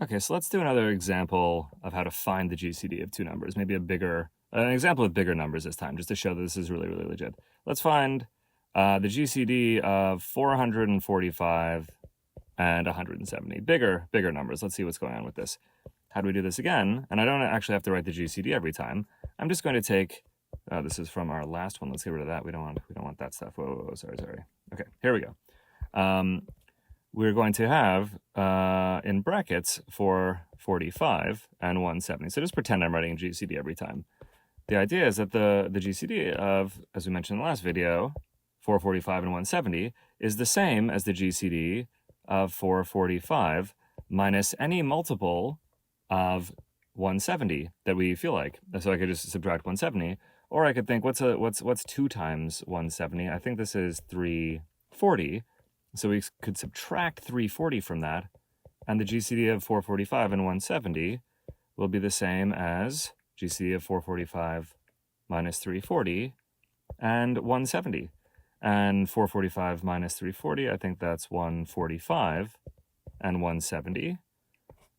Okay, so let's do another example of how to find the GCD of two numbers, maybe an example with bigger numbers this time, just to show that this is really, really legit. Let's find the GCD of 445 and 170. Bigger numbers. Let's see what's going on with this. How do we do this again? And I don't actually have to write the GCD every time. I'm just going to take, this is from our last one. Let's get rid of that. We don't want that stuff. Whoa, sorry. Okay, here we go. We're going to have in brackets 445 and 170. So just pretend I'm writing a GCD every time. The idea is that the GCD of, as we mentioned in the last video, 445 and 170 is the same as the GCD of 445 minus any multiple of 170 that we feel like. So I could just subtract 170, or I could think, what's 2 times 170? I think this is 340. So we could subtract 340 from that, and the GCD of 445 and 170 will be the same as GCD of 445 minus 340 and 170. And 445 minus 340, I think that's 145 and 170.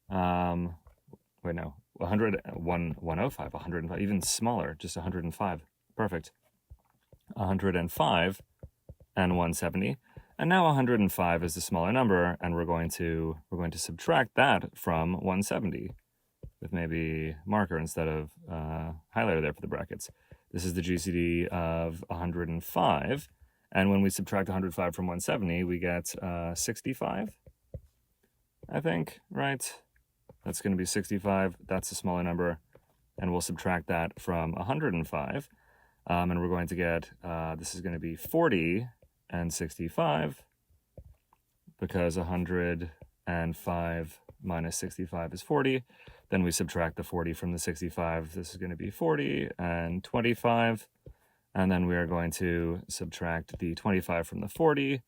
Wait, no, 105, 105, even smaller, just 105. Perfect. 105 and 170. And now 105 is the smaller number, and we're going to subtract that from 170 with maybe marker instead of highlighter there for the brackets. This is the GCD of 105, and when we subtract 105 from 170, we get 65, I think, right? That's going to be 65. That's a smaller number, and we'll subtract that from 105, and we're going to get, this is going to be 40 and 65, because 105 minus 65 is 40. Then we subtract the 40 from the 65. This is going to be 40 and 25. And then we are going to subtract the 25 from the 40,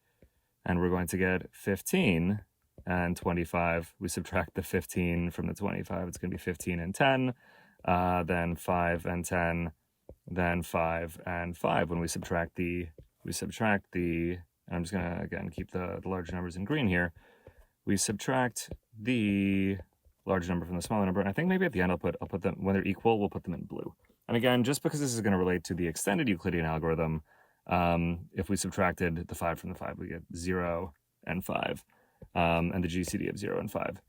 and we're going to get 15 and 25. We subtract the 15 from the 25. It's going to be 15 and 10, then 5 and 10, then 5 and 5. When we subtract the, and I'm just going to, again, keep the large numbers in green here. We subtract the large number from the smaller number. And I think maybe at the end I'll put them, when they're equal, we'll put them in blue. And again, just because this is going to relate to the extended Euclidean algorithm, if we subtracted the 5 from the 5, we get 0 and 5. And the GCD of 0 and 5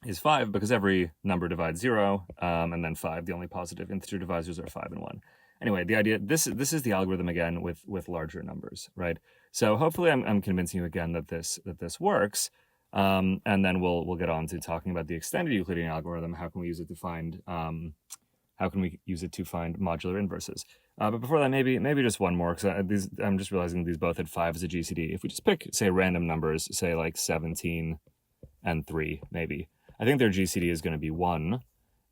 is 5 because every number divides 0, and then 5. The only positive integer divisors are 5 and 1. Anyway, the idea, this is the algorithm again with larger numbers, right? So hopefully I'm convincing you again that this works, and then we'll get on to talking about the extended Euclidean algorithm. How can we use it to find modular inverses? But before that, maybe just one more, because I'm just realizing these both had 5 as a GCD. If we just pick, say, random numbers, say like 17 and 3, maybe, I think their GCD is going to be 1.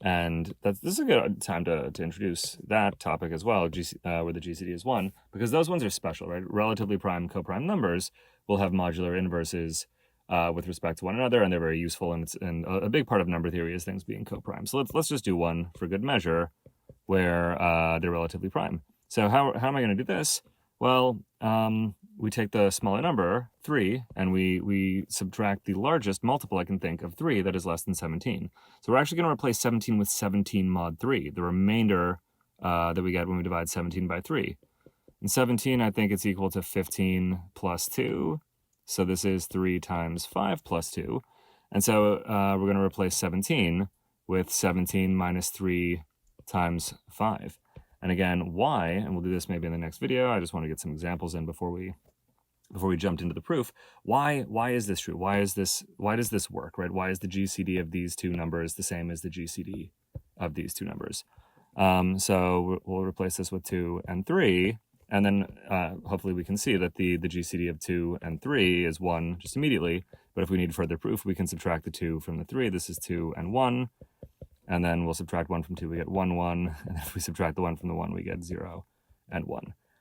And this is a good time to introduce that topic as well, where the GCD is 1, because those ones are special, right? Relatively prime coprime numbers will have modular inverses with respect to one another, and they're very useful. And a big part of number theory is things being coprime. So let's just do one for good measure, where they're relatively prime. So how am I going to do this? Well, we take the smaller number, 3, and we subtract the largest multiple I can think of 3 that is less than 17. So we're actually going to replace 17 with 17 mod 3, the remainder that we get when we divide 17 by 3. And 17, I think it's equal to 15 plus 2. So this is 3 times 5 plus 2. And so we're going to replace 17 with 17 minus 3 times 5. And again, why, and we'll do this maybe in the next video, I just want to get some examples in before we jumped into the proof. Why is this true? Why does this work, right? Why is the GCD of these two numbers the same as the GCD of these two numbers? So we'll replace this with 2 and 3, and then hopefully we can see that the GCD of 2 and 3 is 1 just immediately. But if we need further proof, we can subtract the 2 from the 3. This is 2 and 1. And then we'll subtract 1 from 2, we get 1, 1. And if we subtract the 1 from the 1, we get 0 and 1.